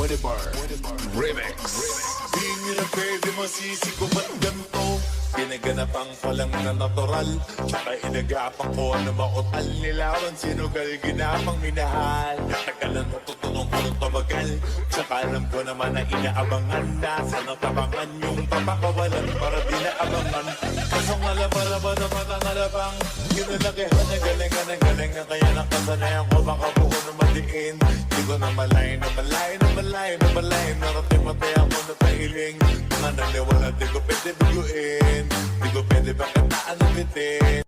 Remix. Di nyo na pwede masisi ko ba't ganito? Pinaganapang palang na natural, tsaka inagapang ko na makutal. Nilawan sinugal, ginapang minahal. Natagalan natutunong ko ng tumagal, tsaka alam ko naman na inaabangan. Nasa natabangan yung papakawalan para di naabangan. Kasong alaba-laba naman ang alabang, ginalakihan na galing na kaya nakasanayan ko baka buko na maliin. Di ko na malay na narating matay ako na pahiling. Mga naniwala di ko pwede biguin, di ko pwede bakataan na bitin.